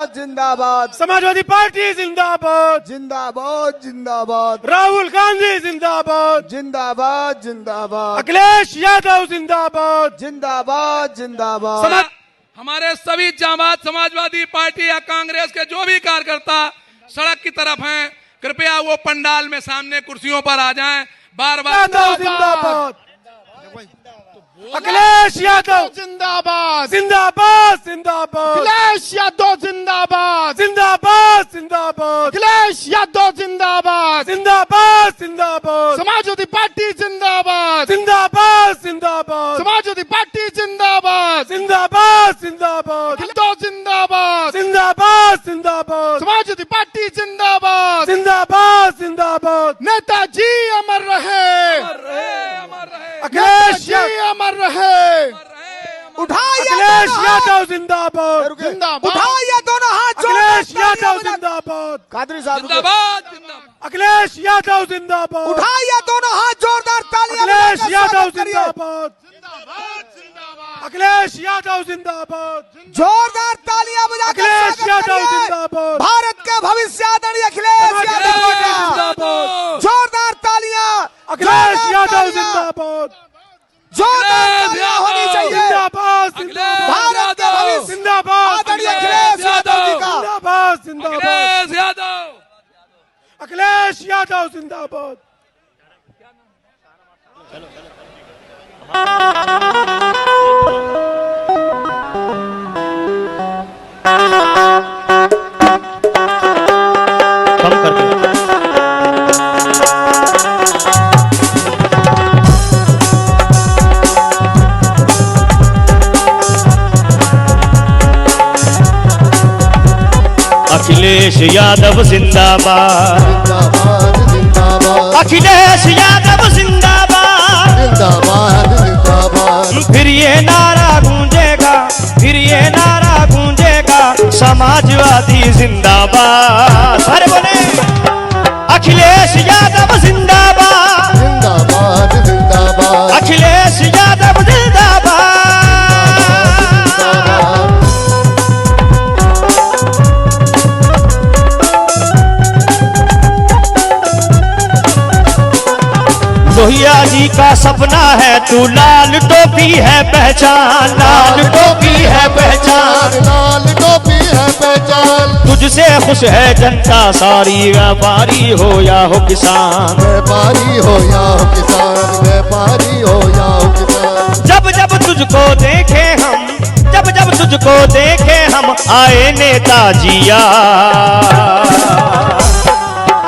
जिंदाबाद, समाजवादी पार्टी जिंदाबाद, जिंदाबाद, जिंदाबाद, राहुल गांधी जिंदाबाद, जिंदाबाद, जिंदाबाद, अखिलेश यादव जिंदाबाद, जिंदाबाद, जिंदाबाद। हमारे सभी जाबाज समाजवादी पार्टी या कांग्रेस के जो भी कार्यकर्ता सड़क की तरफ हैं, कृपया वो पंडाल में सामने कुर्सियों पर आ जाएं। बार बार जिंदाबाद, अखिलेश यादव जिंदाबाद, जिंदाबाद, जिंदाबाद, अखिलेश यादव जिंदाबाद, जिंदाबाद, जिंदाबाद, अखिलेश यादव जिंदाबाद, जिंदाबाद, जिंदाबाद, समाजवादी पार्टी जिंदाबाद, जिंदाबाद, जिंदाबाद, समाजवादी पार्टी जिंदाबाद, जिंदाबाद, जिंदाबाद, यादव जिंदाबाद, जिंदाबाद, जिंदाबाद, समाजवादी पार्टी जिंदाबाद, जिंदाबाद, जिंदाबाद, नेताजी अमर रहे, अखिलेश नेताजी अमर रहे। उठाइए अखिलेश यादव जिंदाबाद, जिंदाबाद, उठाइए दोनों हाथ, अखिलेश यादव जिंदाबाद, कादरी साहब जिंदाबाद, जिंदाबाद, अखिलेश यादव जिंदाबाद, उठाइए दोनों हाथ, जोरदार तालियां अखिलेश बजाकर यादव स्वागत करिए। जिंदाबाद, अखिलेश यादव जिंदाबाद, जोरदार तालियां बजाकर अखिलेश स्वागत यादव करिए। जिंदाबाद, भारत के भविष्य आदरणीय अखिलेश यादव का जिंदाबाद, जोरदार तालियां, अखिलेश जोरदार यादव तालियां, जिंदाबाद, जोरदार तालियां होनी चाहिए। जिंदाबाद, जिंदाबाद, भारत के भविष्य जिंदाबाद, आदरणीय अखिलेश यादव जी का जिंदाबाद, जिंदाबाद, अखिलेश यादव, अखिलेश यादव जिंदाबाद। कम करके अखिलेश यादव जिंदाबाद, जिंदाबाद, जिंदाबाद, अखिलेश यादव जिंदाबाद, जिंदाबाद, जिंदाबाद, फिर ये नारा गूंजेगा, फिर ये नारा गूंजेगा, समाजवादी जिंदाबाद। सारे बोले अखिलेश यादव जिंदाबाद, जिंदाबाद, जिंदाबाद, अखिलेश यादव जिंदाबाद। लोहिया जी का सपना है तू, लाल टोपी है पहचान, लाल टोपी है पहचान, लाल टोपी है पहचान, तुझसे खुश है जनता सारी, व्यापारी हो या हो किसान, व्यापारी हो या हो किसान, व्यापारी हो या हो किसान। जब जब तुझको देखे हम, जब जब तुझको देखे हम, आए नेताजी याद।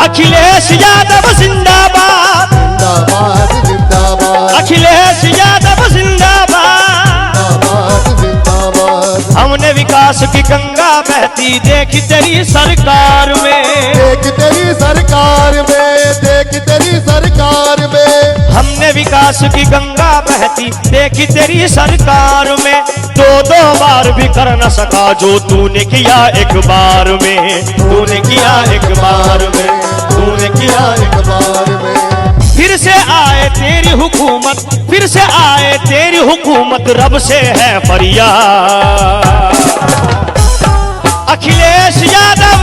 अखिलेश यादव जिंदाबाद, जिंदाबाद, जिंदाबाद, अखिलेश यादव जिंदाबाद। जिंदाबाद, जिंदाबाद, हमने विकास की गंगा बहती देखी तेरी सरकार में, देख तेरी सरकार में, देख तेरी सरकार में, हमने विकास की गंगा बहती देखी तेरी सरकार में। दो दो बार भी कर न सका जो तूने किया एक बार में, तूने किया एक बार में, तूने किया एक बार में। फिर से आए तेरी हुकूमत, फिर से आए तेरी हुकूमत, रब से है फरियाद। अखिलेश यादव,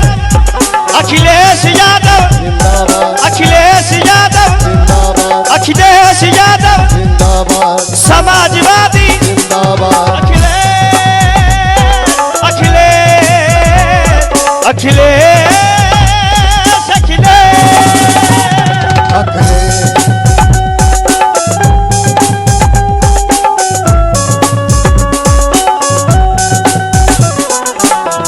अखिलेश यादव, जिंदाबाद, अखिलेश यादव, जिंदाबाद, अखिलेश यादव, जिंदाबाद, समाजवादी, जिंदाबाद, अखिलेश, अखिलेश, अखिलेश, अखिलेश।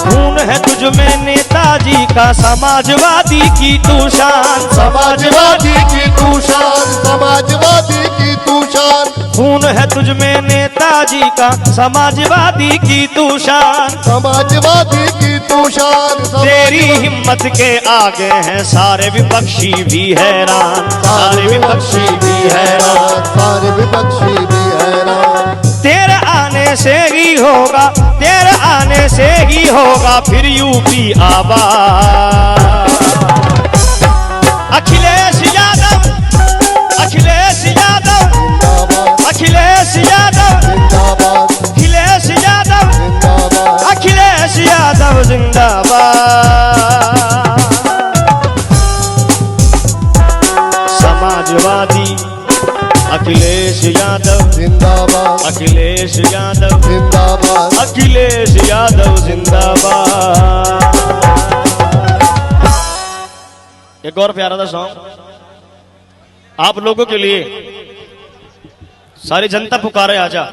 खून है तुझ में नेताजी का, समाजवादी की तू शान, समाजवादी की तू शान, समाजवादी की तू शान, खून है तुझ में नेताजी का, समाजवादी की तू शान। समाजवादी की तू शान, तेरी हिम्मत के आगे हैं सारे विपक्षी भी हैरान, सारे विपक्षी भी हैरान। सारे विपक्षी भी हैरान। तेरे आने से ही होगा, तेरे आने से ही होगा फिर यूपी आबाद। अखिलेश यादव, अखिलेश यादव, जिंदाबाद, अखिलेश यादव, जिंदाबाद, अखिलेश यादव, जिंदाबाद, अखिलेश यादव। यादव जिंदाबाद। समाजवादी अखिलेश यादव जिंदाबाद अखिलेश यादव जिंदाबाद अखिलेश यादव जिंदाबाद। एक और प्यारा सा सॉन्ग आप लोगों के लिए, सारी जनता पुकारे आजा,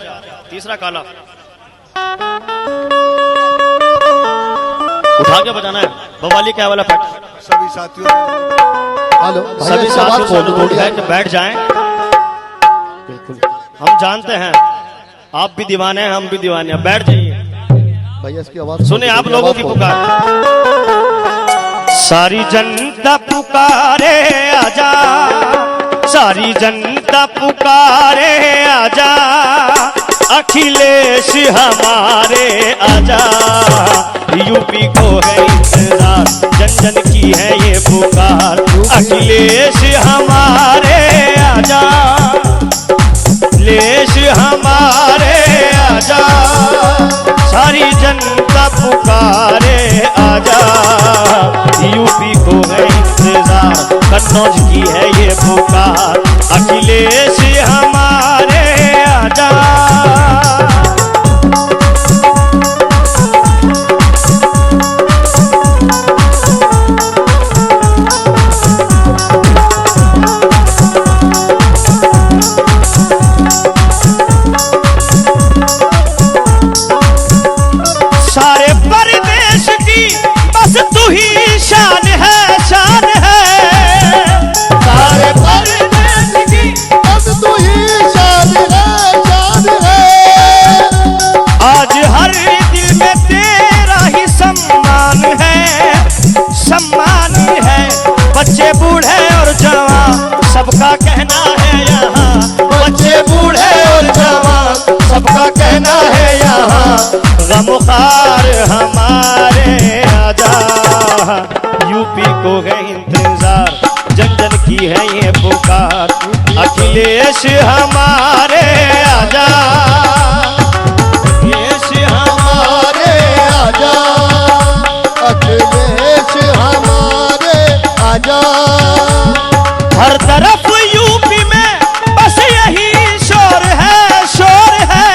तीसरा काला उठा के बजाना है, बवाली क्या वाला पैट। सभी साथियों हेलो सभी साथियों को बैठ जाएं। बिल्कुल हम जानते हैं आप भी दीवाने हैं, हम भी दीवाने हैं, बैठ जाइए भैया इसकी आवाज सुने आप लोगों की पुकार। सारी जनता पुकारे आजा, सारी जनता पुकारे आजा, अखिलेश हमारे आजा। यूपी को है इंतजार, जन जन की है ये पुकार, अखिलेश हमारे आजा, अखिलेश हमारे आजा, सारी जनता पुकारे आजा। यूपी को है इंतजार, कन्नौज की है ये पुकार, अखिलेश हमारे आजा। सारे परदेश की बस तू ही शान है, शान है। सारे परदेश की बस तू ही शान है, शान है। आज हर दिल में तेरा ही सम्मान है, सम्मान है। बच्चे बूढ़े और जवान सबका कहना है यहाँ, बच्चे बूढ़े और जवान सबका कहना है यहाँ। गमखार हमारे आजा, यूपी को है इंतजार, जन जन की है ये पुकार, अखिलेश हमारे आजा, अखिलेश हमारे आजा, अखिलेश हमारे आजा। हर तरफ यूपी में बस यही शोर है, शोर है।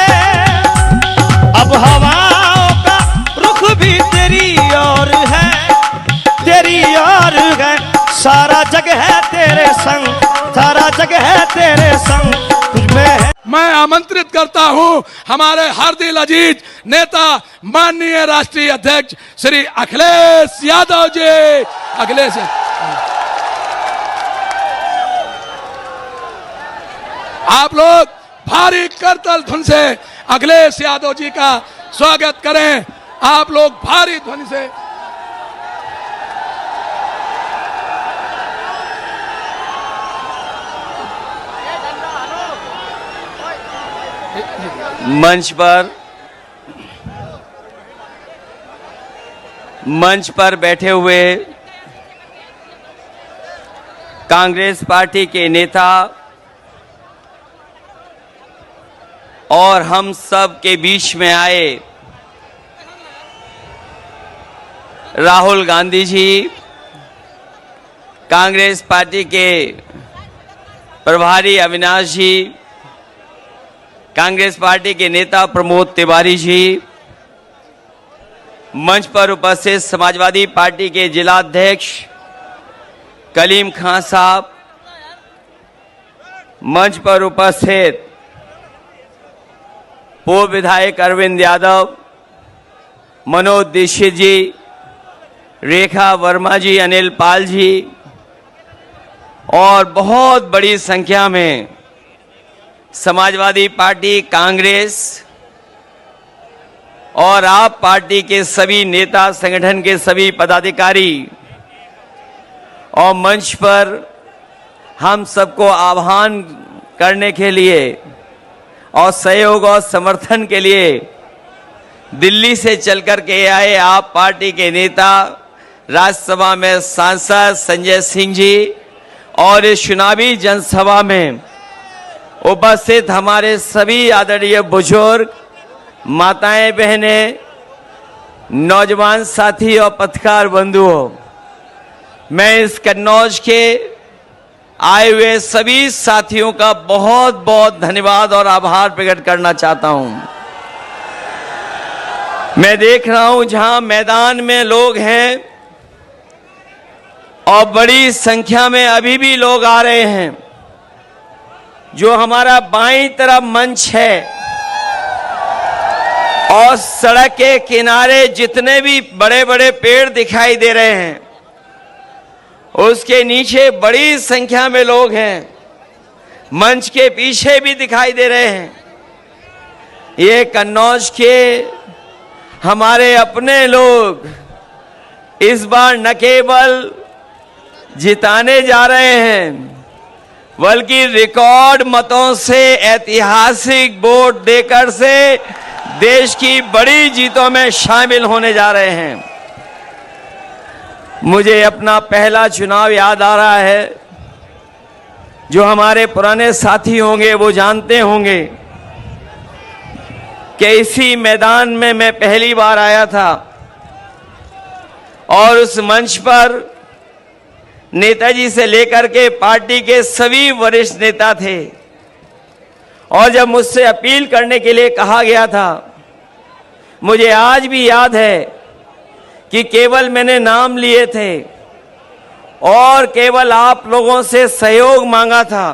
अब हवाओं का रुख भी तेरी ओर है, तेरी ओर है। सारा जग है तेरे संग, सारा जग है तेरे संग, तुझमें है। मैं आमंत्रित करता हूं हमारे हर दिल अजीज नेता माननीय राष्ट्रीय अध्यक्ष श्री अखिलेश यादव जी। अखिलेश आप लोग भारी करतल धुन से अखिलेश यादव जी का स्वागत करें। आप लोग भारी ध्वनि से। मंच पर बैठे हुए कांग्रेस पार्टी के नेता और हम सब के बीच में आए राहुल गांधी जी, कांग्रेस पार्टी के प्रभारी अविनाश जी, कांग्रेस पार्टी के नेता प्रमोद तिवारी जी, मंच पर उपस्थित समाजवादी पार्टी के जिलाध्यक्ष कलीम खान साहब, मंच पर उपस्थित पूर्व विधायक अरविंद यादव, मनोज दीक्षित जी, रेखा वर्मा जी, अनिल पाल जी और बहुत बड़ी संख्या में समाजवादी पार्टी, कांग्रेस और आप पार्टी के सभी नेता, संगठन के सभी पदाधिकारी और मंच पर हम सबको आह्वान करने के लिए और सहयोग और समर्थन के लिए दिल्ली से चलकर के आए आप पार्टी के नेता, राज्यसभा में सांसद संजय सिंह जी और इस चुनावी जनसभा में उपस्थित हमारे सभी आदरणीय बुजुर्ग, माताएं, बहनें नौजवान साथी और पत्रकार बंधुओं, मैं इस कन्नौज के आए हुए सभी साथियों का बहुत बहुत धन्यवाद और आभार प्रकट करना चाहता हूं। मैं देख रहा हूं जहां मैदान में लोग हैं और बड़ी संख्या में अभी भी लोग आ रहे हैं। जो हमारा बाईं तरफ मंच है और सड़क के किनारे जितने भी बड़े बड़े पेड़ दिखाई दे रहे हैं, उसके नीचे बड़ी संख्या में लोग हैं। मंच के पीछे भी दिखाई दे रहे हैं। ये कन्नौज के हमारे अपने लोग इस बार न केवल जिताने जा रहे हैं, बल्कि रिकॉर्ड मतों से ऐतिहासिक वोट देकर से देश की बड़ी जीतों में शामिल होने जा रहे हैं। मुझे अपना पहला चुनाव याद आ रहा है। जो हमारे पुराने साथी होंगे वो जानते होंगे कि इसी मैदान में मैं पहली बार आया था और उस मंच पर नेताजी से लेकर के पार्टी के सभी वरिष्ठ नेता थे। और जब मुझसे अपील करने के लिए कहा गया था, मुझे आज भी याद है कि केवल मैंने नाम लिए थे और केवल आप लोगों से सहयोग मांगा था,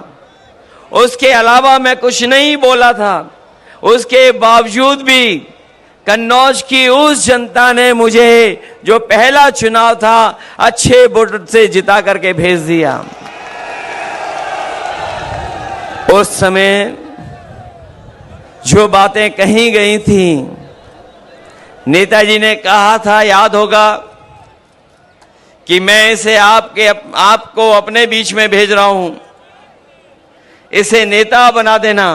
उसके अलावा मैं कुछ नहीं बोला था। उसके बावजूद भी कन्नौज की उस जनता ने मुझे जो पहला चुनाव था अच्छे वोट से जिता करके भेज दिया। उस समय जो बातें कही गई थी, नेताजी ने कहा था, याद होगा, कि मैं इसे आपको अपने बीच में भेज रहा हूं, इसे नेता बना देना।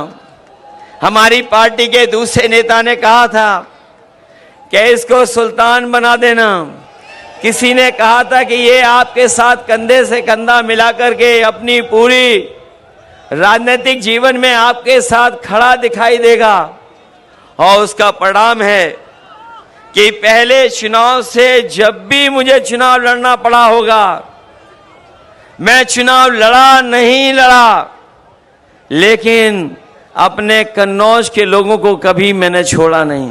हमारी पार्टी के दूसरे नेता ने कहा था कि इसको सुल्तान बना देना। किसी ने कहा था कि ये आपके साथ कंधे से कंधा मिलाकर के अपनी पूरी राजनीतिक जीवन में आपके साथ खड़ा दिखाई देगा। और उसका परिणाम है कि पहले चुनाव से जब भी मुझे चुनाव लड़ना पड़ा होगा, मैं चुनाव लड़ा नहीं लड़ा, लेकिन अपने कन्नौज के लोगों को कभी मैंने छोड़ा नहीं।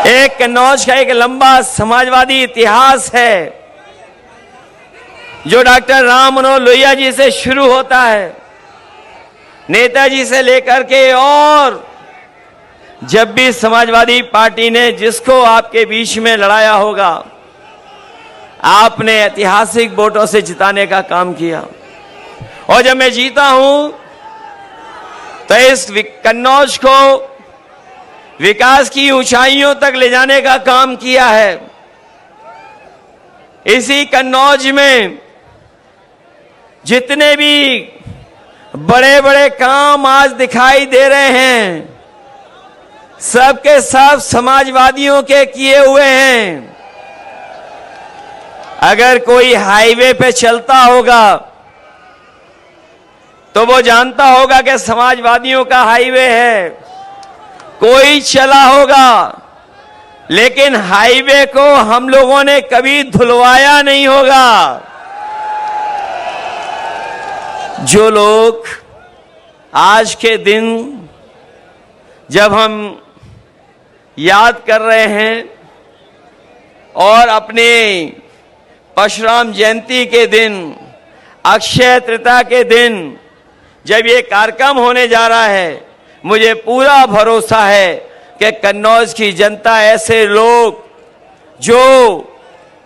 एक कन्नौज का एक लंबा समाजवादी इतिहास है जो डॉक्टर राम मनोहर लोहिया जी से शुरू होता है, नेताजी से लेकर के, और जब भी समाजवादी पार्टी ने जिसको आपके बीच में लड़ाया होगा, आपने ऐतिहासिक वोटों से जिताने का काम किया। और जब मैं जीता हूं तो इस कन्नौज को विकास की ऊंचाइयों तक ले जाने का काम किया है। इसी कन्नौज में जितने भी बड़े बड़े काम आज दिखाई दे रहे हैं, सबके सब समाजवादियों के किए हुए हैं। अगर कोई हाईवे पे चलता होगा तो वो जानता होगा कि समाजवादियों का हाईवे है। कोई चला होगा, लेकिन हाईवे को हम लोगों ने कभी धुलवाया नहीं होगा। जो लोग आज के दिन जब हम याद कर रहे हैं और अपने परशुराम जयंती के दिन, अक्षय तृतीया के दिन जब ये कार्यक्रम होने जा रहा है, मुझे पूरा भरोसा है कि कन्नौज की जनता, ऐसे लोग जो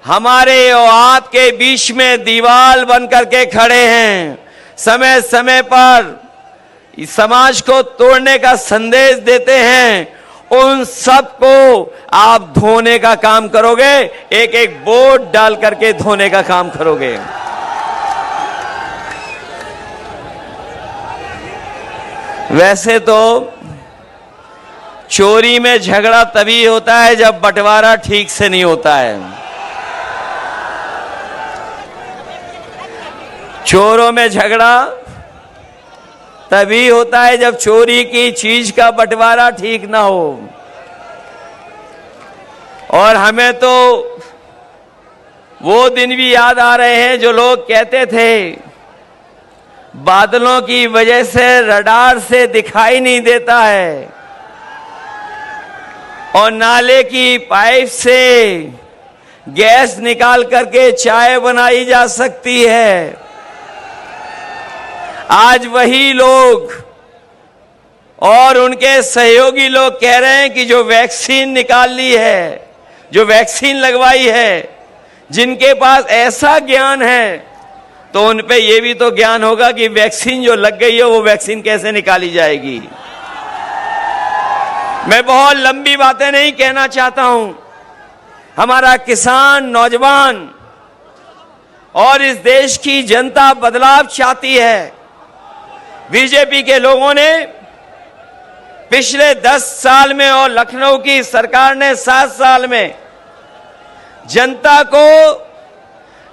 हमारे और आपके बीच में दीवार बन करके खड़े हैं, समय समय पर समाज को तोड़ने का संदेश देते हैं, उन सबको आप धोने का काम करोगे, एक एक वोट डाल करके धोने का काम करोगे। वैसे तो चोरी में झगड़ा तभी होता है जब बंटवारा ठीक से नहीं होता है। चोरों में झगड़ा तभी होता है जब चोरी की चीज का बंटवारा ठीक ना हो। और हमें तो वो दिन भी याद आ रहे हैं जो लोग कहते थे बादलों की वजह से रडार से दिखाई नहीं देता है और नाले की पाइप से गैस निकाल करके चाय बनाई जा सकती है। आज वही लोग और उनके सहयोगी लोग कह रहे हैं कि जो वैक्सीन निकाल ली है, जो वैक्सीन लगवाई है, जिनके पास ऐसा ज्ञान है तो उन पे ये भी तो ज्ञान होगा कि वैक्सीन जो लग गई है वो वैक्सीन कैसे निकाली जाएगी। मैं बहुत लंबी बातें नहीं कहना चाहता हूं। हमारा किसान, नौजवान और इस देश की जनता बदलाव चाहती है। बीजेपी के लोगों ने पिछले 10 साल में और लखनऊ की सरकार ने 7 साल में जनता को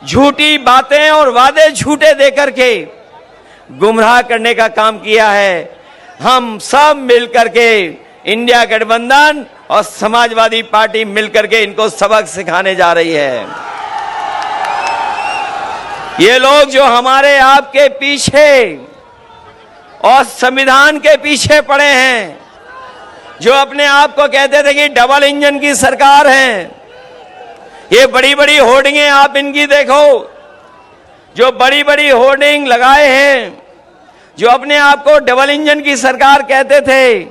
झूठी बातें और वादे झूठे देकर के गुमराह करने का काम किया है। हम सब मिलकर के इंडिया गठबंधन और समाजवादी पार्टी मिलकर के इनको सबक सिखाने जा रही है। ये लोग जो हमारे आपके पीछे और संविधान के पीछे पड़े हैं, जो अपने आप को कहते थे कि डबल इंजन की सरकार है, ये बड़ी बड़ी होर्डिंगें आप इनकी देखो, जो बड़ी बड़ी होर्डिंग लगाए हैं, जो अपने आप को डबल इंजन की सरकार कहते थे,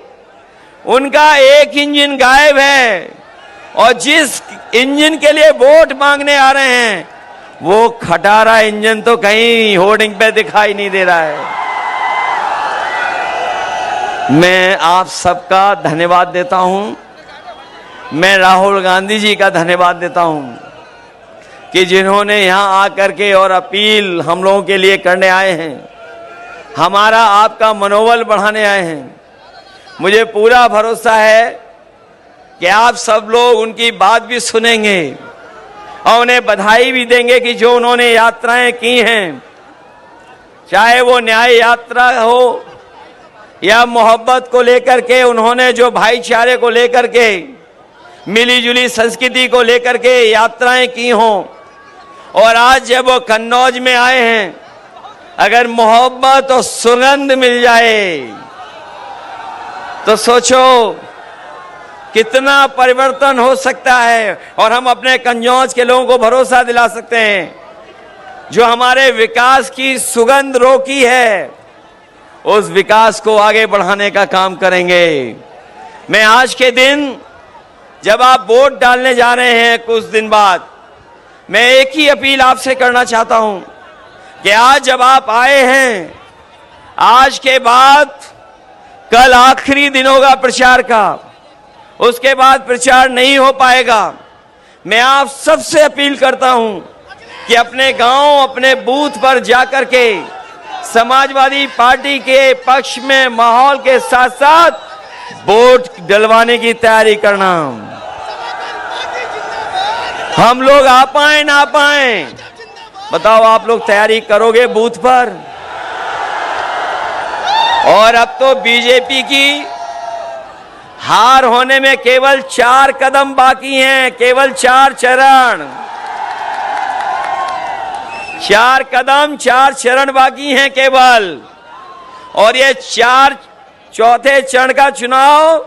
उनका एक इंजन गायब है और जिस इंजन के लिए वोट मांगने आ रहे हैं वो खटारा इंजन तो कहीं होर्डिंग पे दिखाई नहीं दे रहा है। मैं आप सबका धन्यवाद देता हूं। मैं राहुल गांधी जी का धन्यवाद देता हूं कि जिन्होंने यहां आकर के और अपील हम लोगों के लिए करने आए हैं, हमारा आपका मनोबल बढ़ाने आए हैं। मुझे पूरा भरोसा है कि आप सब लोग उनकी बात भी सुनेंगे और उन्हें बधाई भी देंगे कि जो उन्होंने यात्राएं की हैं, चाहे वो न्याय यात्रा हो या मोहब्बत को लेकर के, उन्होंने जो भाईचारे को लेकर के, मिली जुली संस्कृति को लेकर के यात्राएं की हों, और आज जब वो कन्नौज में आए हैं, अगर मोहब्बत और सुगंध मिल जाए तो सोचो कितना परिवर्तन हो सकता है। और हम अपने कन्नौज के लोगों को भरोसा दिला सकते हैं, जो हमारे विकास की सुगंध रोकी है, उस विकास को आगे बढ़ाने का काम करेंगे। मैं आज के दिन जब आप वोट डालने जा रहे हैं कुछ दिन बाद, मैं एक ही अपील आपसे करना चाहता हूं कि आज जब आप आए हैं, आज के बाद कल आखिरी दिन होगा प्रचार का, उसके बाद प्रचार नहीं हो पाएगा। मैं आप सबसे अपील करता हूं कि अपने गांव, अपने बूथ पर जाकर के समाजवादी पार्टी के पक्ष में माहौल के साथ साथ वोट डलवाने की तैयारी करना। हम लोग आ पाए ना पाए, बताओ आप लोग तैयारी करोगे बूथ पर? और अब तो बीजेपी की हार होने में केवल 4 कदम बाकी हैं, केवल 4 चरण, 4 कदम, 4 चरण बाकी हैं केवल। और ये 4 चौथे चरण का चुनाव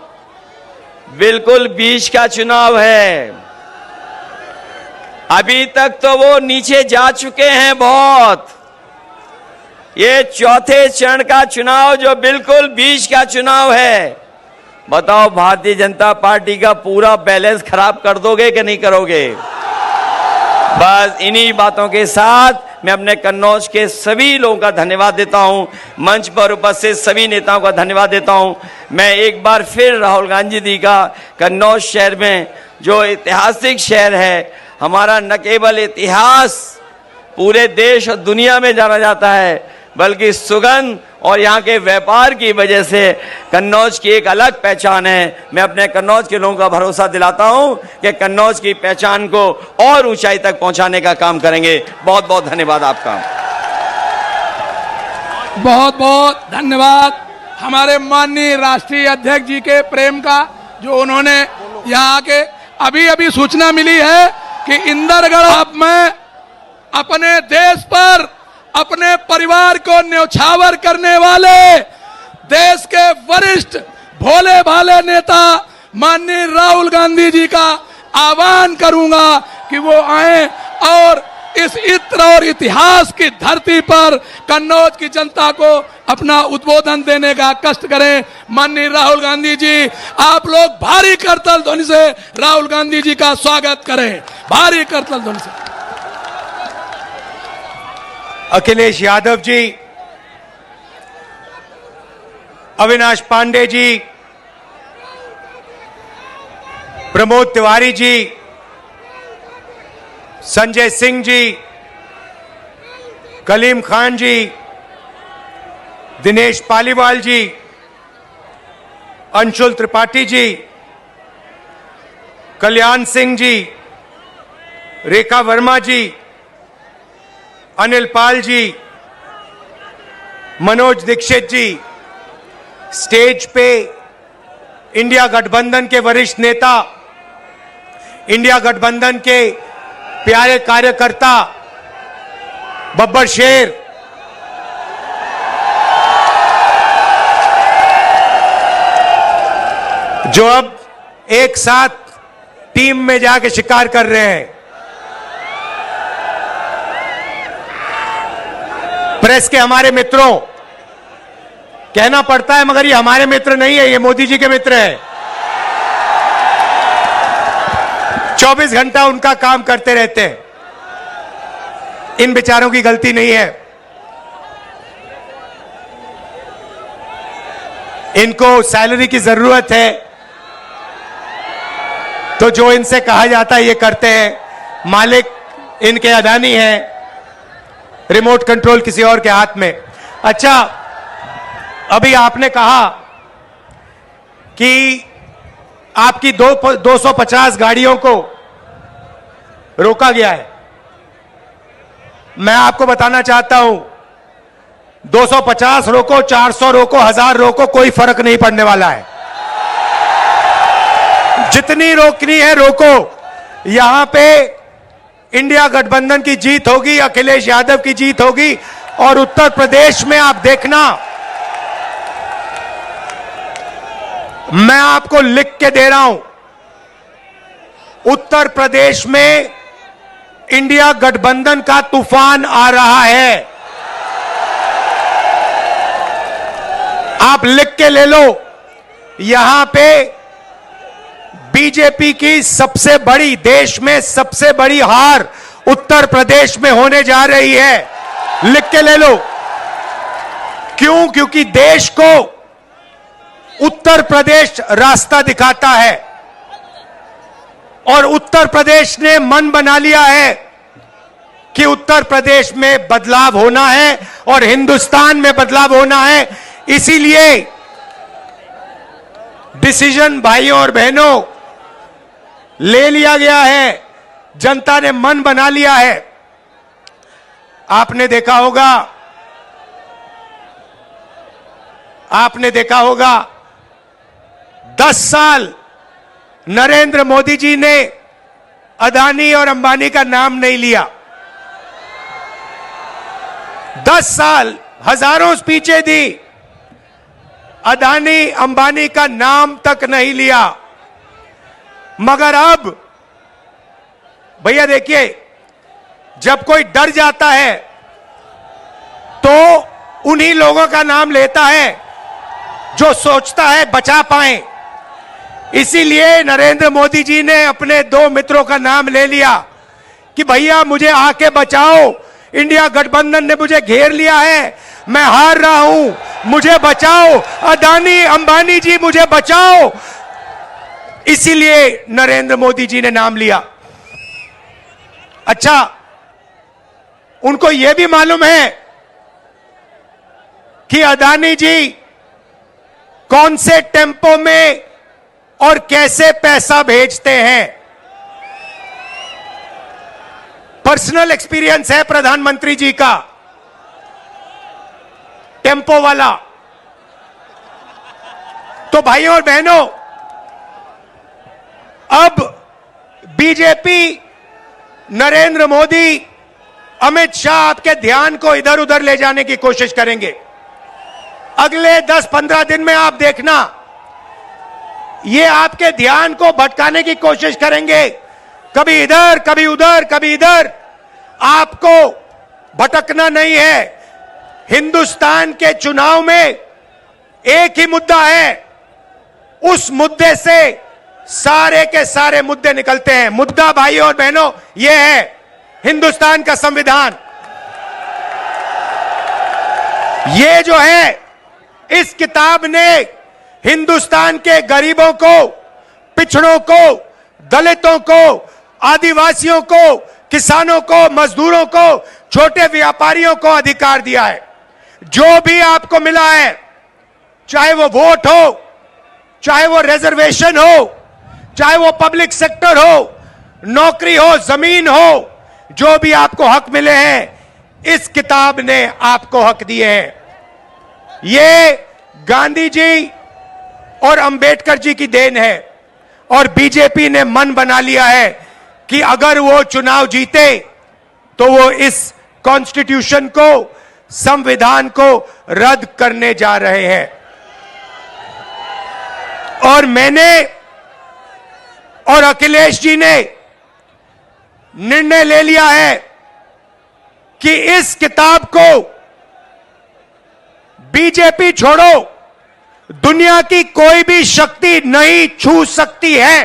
बिल्कुल बीच का चुनाव है। अभी तक तो वो नीचे जा चुके हैं बहुत। ये चौथे चरण का चुनाव जो बिल्कुल बीच का चुनाव है, बताओ भारतीय जनता पार्टी का पूरा बैलेंस खराब कर दोगे कि नहीं करोगे? बस इन्हीं बातों के साथ मैं अपने कन्नौज के सभी लोगों का धन्यवाद देता हूं, मंच पर उपस्थित सभी नेताओं का धन्यवाद देता हूं। मैं एक बार फिर राहुल गांधी जी का कन्नौज शहर में, जो ऐतिहासिक शहर है, हमारा न केवल इतिहास पूरे देश और दुनिया में जाना जाता है, बल्कि सुगंध और यहाँ के व्यापार की वजह से कन्नौज की एक अलग पहचान है। मैं अपने कन्नौज के लोगों का भरोसा दिलाता हूँ कि कन्नौज की पहचान को और ऊंचाई तक पहुंचाने का काम करेंगे। बहुत बहुत धन्यवाद आपका। बहुत बहुत धन्यवाद हमारे माननीय राष्ट्रीय अध्यक्ष जी के प्रेम का, जो उन्होंने यहाँ आके अभी अभी सूचना मिली है कि इंदरगढ़ में अपने देश पर अपने परिवार को न्यौछावर करने वाले देश के वरिष्ठ भोले भाले नेता माननीय राहुल गांधी जी का आह्वान करूंगा कि वो आए और इस इत्र और इतिहास की धरती पर कन्नौज की जनता को अपना उद्बोधन देने का कष्ट करें। माननीय राहुल गांधी जी, आप लोग भारी करतल ध्वनि से राहुल गांधी जी का स्वागत करें, भारी करतल ध्वनि से। अखिलेश यादव जी, अविनाश पांडे जी, प्रमोद तिवारी जी, संजय सिंह जी, कलीम खान जी, दिनेश पालीवाल जी, अंशुल त्रिपाठी जी, कल्याण सिंह जी, रेखा वर्मा जी, अनिल पाल जी, मनोज दीक्षित जी, स्टेज पे इंडिया गठबंधन के वरिष्ठ नेता, इंडिया गठबंधन के प्यारे कार्यकर्ता बब्बर शेर, जो अब एक साथ टीम में जाके शिकार कर रहे हैं, प्रेस के हमारे मित्रों, कहना पड़ता है मगर ये हमारे मित्र नहीं है, ये मोदी जी के मित्र हैं। 24 घंटा उनका काम करते रहते हैं, इन बेचारों की गलती नहीं है। इनको सैलरी की जरूरत है तो जो इनसे कहा जाता है ये करते हैं। मालिक इनके अडानी है, रिमोट कंट्रोल किसी और के हाथ में। अच्छा, अभी आपने कहा कि आपकी 250 गाड़ियों को रोका गया है। मैं आपको बताना चाहता हूं, 250 रोको, 400 रोको, 1000 रोको, कोई फर्क नहीं पड़ने वाला है। जितनी रोकनी है रोको। यहां पे इंडिया गठबंधन की जीत होगी, अखिलेश यादव की जीत होगी। और उत्तर प्रदेश में आप देखना, मैं आपको लिख के दे रहा हूं, उत्तर प्रदेश में इंडिया गठबंधन का तूफान आ रहा है। आप लिख के ले लो। यहां पे बीजेपी की सबसे बड़ी, देश में सबसे बड़ी हार उत्तर प्रदेश में होने जा रही है। लिख के ले लो। क्यों? क्योंकि देश को उत्तर प्रदेश रास्ता दिखाता है और उत्तर प्रदेश ने मन बना लिया है कि उत्तर प्रदेश में बदलाव होना है और हिंदुस्तान में बदलाव होना है। इसीलिए डिसीजन भाइयों और बहनों ले लिया गया है, जनता ने मन बना लिया है। आपने देखा होगा 10 साल नरेंद्र मोदी जी ने अदानी और अंबानी का नाम नहीं लिया। 10 साल हजारों स्पीचें दी, अदानी अंबानी का नाम तक नहीं लिया। मगर अब भैया देखिए, जब कोई डर जाता है तो उन्हीं लोगों का नाम लेता है जो सोचता है बचा पाए। इसीलिए नरेंद्र मोदी जी ने अपने 2 मित्रों का नाम ले लिया कि भैया मुझे आके बचाओ, इंडिया गठबंधन ने मुझे घेर लिया है, मैं हार रहा हूं, मुझे बचाओ, अदानी अंबानी जी मुझे बचाओ। इसीलिए नरेंद्र मोदी जी ने नाम लिया। अच्छा, उनको यह भी मालूम है कि अदानी जी कौन से टेम्पो में और कैसे पैसा भेजते हैं। पर्सनल एक्सपीरियंस है प्रधानमंत्री जी का, टेम्पो वाला। तो भाइयों और बहनों, अब बीजेपी, नरेंद्र मोदी, अमित शाह आपके ध्यान को इधर उधर ले जाने की कोशिश करेंगे। अगले 10-15 दिन में आप देखना, ये आपके ध्यान को भटकाने की कोशिश करेंगे, कभी इधर कभी उधर कभी इधर। आपको भटकना नहीं है। हिंदुस्तान के चुनाव में एक ही मुद्दा है, उस मुद्दे से सारे के सारे मुद्दे निकलते हैं। मुद्दा भाइयों और बहनों यह है हिंदुस्तान का संविधान। ये जो है, इस किताब ने हिंदुस्तान के गरीबों को, पिछड़ों को, दलितों को, आदिवासियों को, किसानों को, मजदूरों को, छोटे व्यापारियों को अधिकार दिया है। जो भी आपको मिला है, चाहे वो वोट हो, चाहे वो रिजर्वेशन हो, चाहे वो पब्लिक सेक्टर हो, नौकरी हो, जमीन हो, जो भी आपको हक मिले हैं, इस किताब ने आपको हक दिए हैं। ये गांधी जी और अंबेडकर जी की देन है। और बीजेपी ने मन बना लिया है कि अगर वो चुनाव जीते तो वो इस कॉन्स्टिट्यूशन को, संविधान को रद्द करने जा रहे हैं। और मैंने और अखिलेश जी ने निर्णय ले लिया है कि इस किताब को बीजेपी छोड़ो, दुनिया की कोई भी शक्ति नहीं छू सकती है,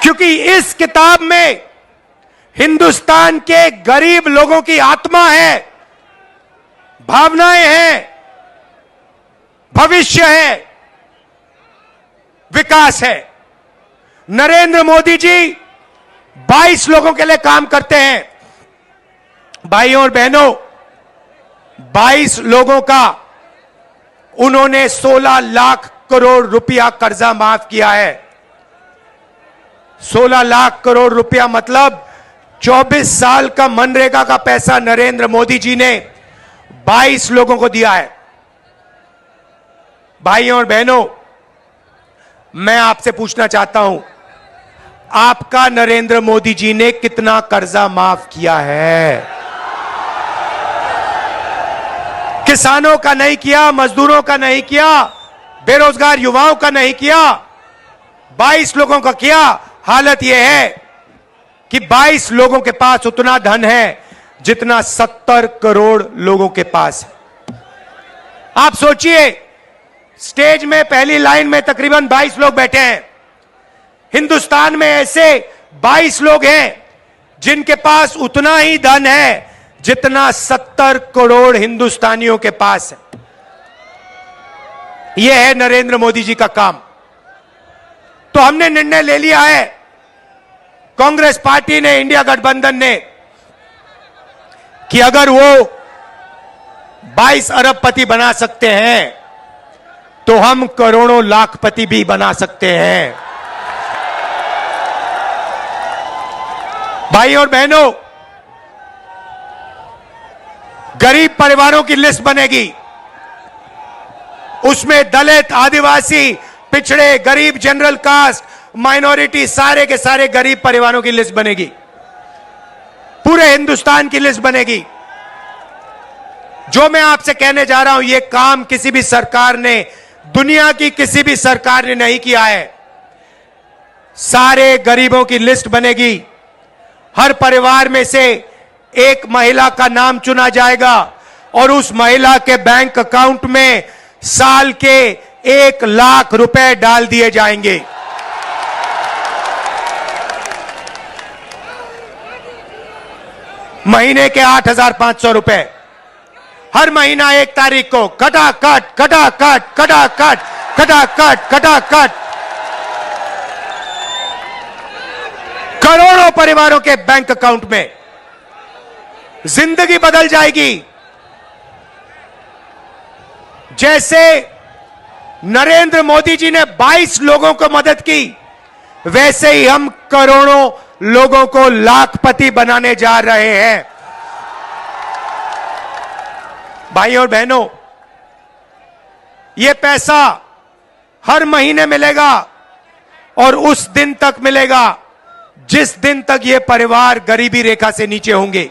क्योंकि इस किताब में हिंदुस्तान के गरीब लोगों की आत्मा है, भावनाएं हैं, भविष्य है, विकास है। नरेंद्र मोदी जी 22 लोगों के लिए काम करते हैं। भाइयों और बहनों, 22 लोगों का उन्होंने 16 लाख करोड़ रुपया कर्जा माफ किया है। 16 लाख करोड़ रुपया मतलब 24 साल का मनरेगा का पैसा नरेंद्र मोदी जी ने 22 लोगों को दिया है। भाइयों और बहनों, मैं आपसे पूछना चाहता हूं, आपका नरेंद्र मोदी जी ने कितना कर्जा माफ किया है? किसानों का नहीं किया, मजदूरों का नहीं किया, बेरोजगार युवाओं का नहीं किया, 22 लोगों का किया। हालत यह है कि 22 लोगों के पास उतना धन है जितना 70 करोड़ लोगों के पास है। आप सोचिए, स्टेज में पहली लाइन में तकरीबन 22 लोग बैठे हैं। हिंदुस्तान में ऐसे 22 लोग हैं जिनके पास उतना ही धन है जितना 70 करोड़ हिंदुस्तानियों के पास है। यह है नरेंद्र मोदी जी का काम। तो हमने निर्णय ले लिया है, कांग्रेस पार्टी ने, इंडिया गठबंधन ने, कि अगर वो 22 अरबपति बना सकते हैं तो हम करोड़ों लाखपति भी बना सकते हैं। भाई और बहनों, गरीब परिवारों की लिस्ट बनेगी। उसमें दलित, आदिवासी, पिछड़े, गरीब, जनरल कास्ट, माइनॉरिटी, सारे के सारे गरीब परिवारों की लिस्ट बनेगी। पूरे हिंदुस्तान की लिस्ट बनेगी। जो मैं आपसे कहने जा रहा हूं, यह काम किसी भी सरकार ने, दुनिया की किसी भी सरकार ने नहीं किया है। सारे गरीबों की लिस्ट बनेगी। हर परिवार में से एक महिला का नाम चुना जाएगा और उस महिला के बैंक अकाउंट में साल के 1 लाख रुपए डाल दिए जाएंगे। महीने के 8,500 रुपए हर महीना 1 तारीख को खटाखट खटाखट खटाखट खटाखट खटाखट करोड़ों परिवारों के बैंक अकाउंट में। जिंदगी बदल जाएगी। जैसे नरेंद्र मोदी जी ने 22 लोगों को मदद की, वैसे ही हम करोड़ों लोगों को लाखपति बनाने जा रहे हैं। भाइयों और बहनों, यह पैसा हर महीने मिलेगा। और उस दिन तक मिलेगा जिस दिन तक ये परिवार गरीबी रेखा से नीचे होंगे।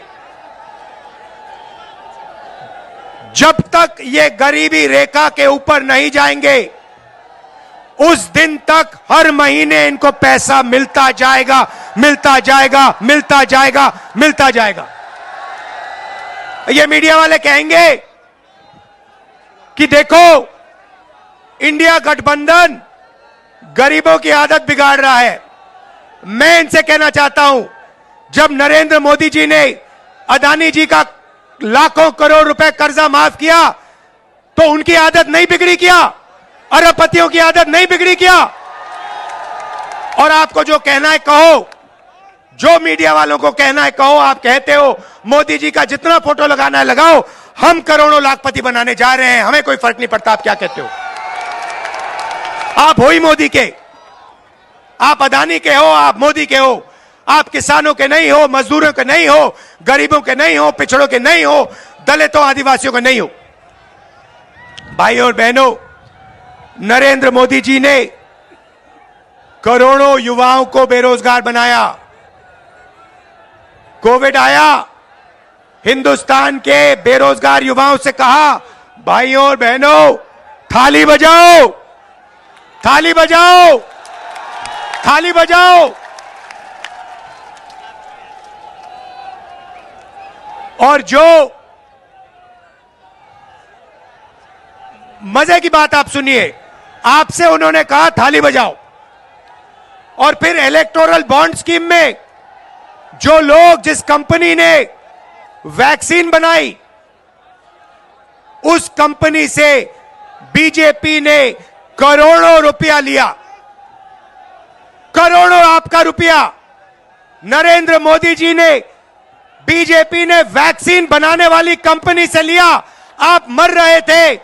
जब तक ये गरीबी रेखा के ऊपर नहीं जाएंगे, उस दिन तक हर महीने इनको पैसा मिलता जाएगा, मिलता जाएगा, मिलता जाएगा, मिलता जाएगा। ये मीडिया वाले कहेंगे कि देखो इंडिया गठबंधन गरीबों की आदत बिगाड़ रहा है। मैं इनसे कहना चाहता हूं, जब नरेंद्र मोदी जी ने अदानी जी का लाखों करोड़ रुपए कर्जा माफ किया तो उनकी आदत नहीं बिगड़ी क्या? अरबपतियों की आदत नहीं बिगड़ी क्या? और आपको जो कहना है कहो, जो मीडिया वालों को कहना है कहो। आप कहते हो मोदी जी का जितना फोटो लगाना है लगाओ, हम करोड़ों लाखपति बनाने जा रहे हैं, हमें कोई फर्क नहीं पड़ता। आप क्या कहते हो? आप हो ही मोदी के, आप अदानी के हो, आप मोदी के हो। आप किसानों के नहीं हो, मजदूरों के नहीं हो, गरीबों के नहीं हो, पिछड़ों के नहीं हो, दलितों आदिवासियों के नहीं हो। भाई और बहनों, नरेंद्र मोदी जी ने करोड़ों युवाओं को बेरोजगार बनाया। कोविड आया, हिंदुस्तान के बेरोजगार युवाओं से कहा, भाइयों और बहनों थाली बजाओ, थाली बजाओ, थाली बजाओ। और जो मजे की बात आप सुनिए, आपसे उन्होंने कहा थाली बजाओ, और फिर इलेक्टोरल बॉन्ड स्कीम में जो लोग, जिस कंपनी ने वैक्सीन बनाई, उस कंपनी से बीजेपी ने करोड़ों रुपया लिया। करोड़ों आपका रुपया नरेंद्र मोदी जी ने, बीजेपी ने वैक्सीन बनाने वाली कंपनी से लिया। आप मर रहे थे,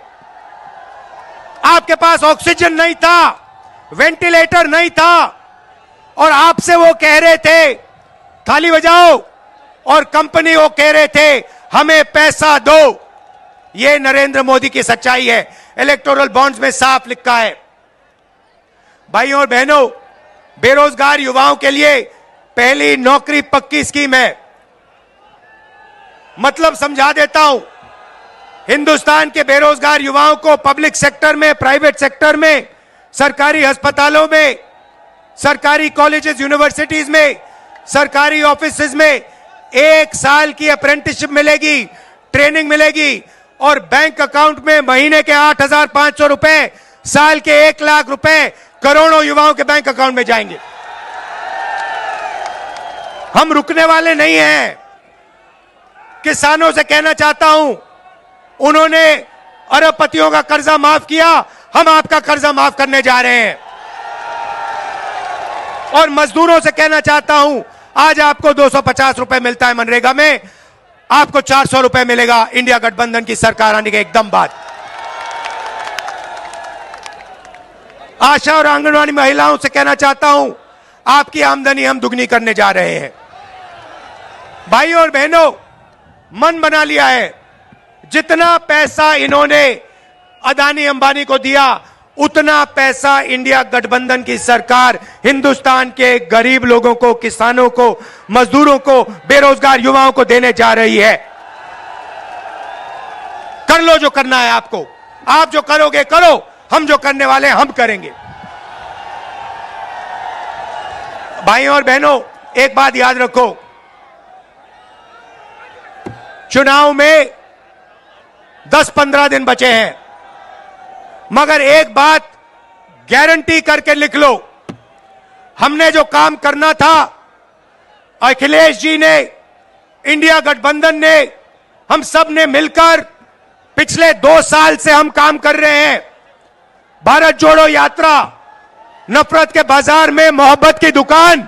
आपके पास ऑक्सीजन नहीं था, वेंटिलेटर नहीं था, और आपसे वो कह रहे थे थाली बजाओ, और कंपनी वो कह रहे थे हमें पैसा दो। ये नरेंद्र मोदी की सच्चाई है। इलेक्टोरल बॉन्ड्स में साफ लिखा है। भाइयों और बहनों, बेरोजगार युवाओं के लिए पहली नौकरी पक्की स्कीम है। मतलब समझा देता हूं, हिंदुस्तान के बेरोजगार युवाओं को पब्लिक सेक्टर में, प्राइवेट सेक्टर में, सरकारी अस्पतालों में, सरकारी कॉलेजेस, यूनिवर्सिटीज में, सरकारी ऑफिसेज में 1 साल की अप्रेंटिसशिप मिलेगी, ट्रेनिंग मिलेगी, और बैंक अकाउंट में महीने के 8,500 रुपए, साल के 1 लाख रुपए करोड़ों युवाओं के बैंक अकाउंट में जाएंगे। हम रुकने वाले नहीं हैं। किसानों से कहना चाहता हूं, उन्होंने अरबपतियों का कर्जा माफ किया, हम आपका कर्जा माफ करने जा रहे हैं। और मजदूरों से कहना चाहता हूं, आज आपको 250 रुपए मिलता है मनरेगा में, आपको 400 रुपए मिलेगा इंडिया गठबंधन की सरकार आने के एकदम बाद। आशा और आंगनवाड़ी महिलाओं से कहना चाहता हूं, आपकी आमदनी हम दुगनी करने जा रहे हैं। भाइयों और बहनों, मन बना लिया है, जितना पैसा इन्होंने अदानी अंबानी को दिया, उतना पैसा इंडिया गठबंधन की सरकार हिंदुस्तान के गरीब लोगों को, किसानों को, मजदूरों को, बेरोजगार युवाओं को देने जा रही है। कर लो जो करना है आपको, आप जो करोगे करो, हम जो करने वाले हैं हम करेंगे। भाइयों और बहनों, एक बात याद रखो, चुनाव में 10-15 दिन बचे हैं, मगर एक बात गारंटी करके लिख लो, हमने जो काम करना था, अखिलेश जी ने, इंडिया गठबंधन ने, हम सब ने मिलकर पिछले 2 साल से हम काम कर रहे हैं। भारत जोड़ो यात्रा, नफरत के बाजार में मोहब्बत की दुकान,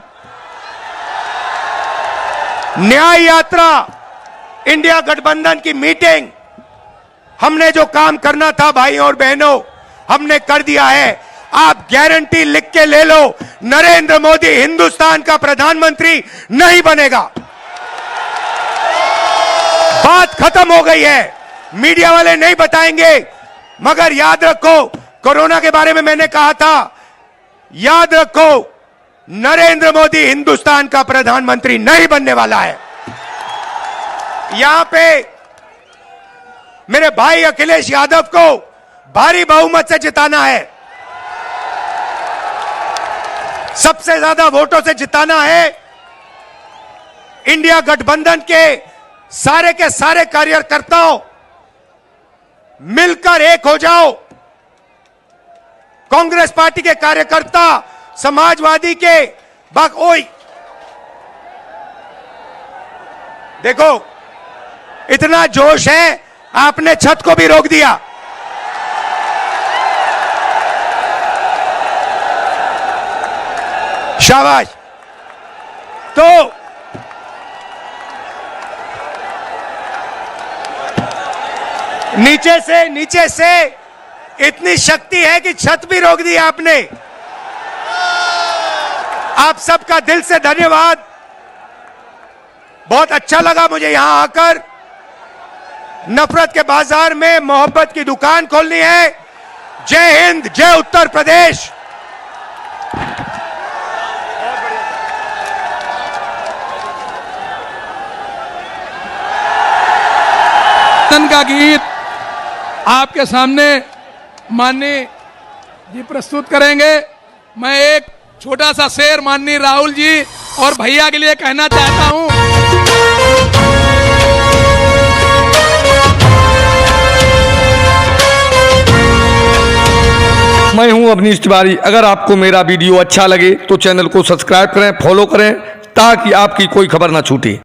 न्याय यात्रा, इंडिया गठबंधन की मीटिंग, हमने जो काम करना था भाइयों और बहनों, हमने कर दिया है। आप गारंटी लिख के ले लो, नरेंद्र मोदी हिंदुस्तान का प्रधानमंत्री नहीं बनेगा। बात खत्म हो गई है। मीडिया वाले नहीं बताएंगे, मगर याद रखो, कोरोना के बारे में मैंने कहा था, याद रखो, नरेंद्र मोदी हिंदुस्तान का प्रधानमंत्री नहीं बनने वाला है। यहां पे मेरे भाई अखिलेश यादव को भारी बहुमत से जिताना है, सबसे ज्यादा वोटों से जिताना है। इंडिया गठबंधन के सारे कार्यकर्ताओं मिलकर एक हो जाओ। कांग्रेस पार्टी के कार्यकर्ता, समाजवादी के ओई देखो, इतना जोश है, आपने छत को भी रोक दिया। शाबाश। तो नीचे से इतनी शक्ति है कि छत भी रोक दी आपने। आप सबका दिल से धन्यवाद। बहुत अच्छा लगा मुझे यहां आकर। नफरत के बाजार में मोहब्बत की दुकान खोलनी है। जय हिंद, जय उत्तर प्रदेश। का गीत आपके सामने माननीय जी प्रस्तुत करेंगे। मैं एक छोटा सा शेर माननीय राहुल जी और भैया के लिए कहना चाहता हूं। मैं हूं अवनीश तिवारी। अगर आपको मेरा वीडियो अच्छा लगे तो चैनल को सब्सक्राइब करें, फॉलो करें, ताकि आपकी कोई खबर ना छूटे।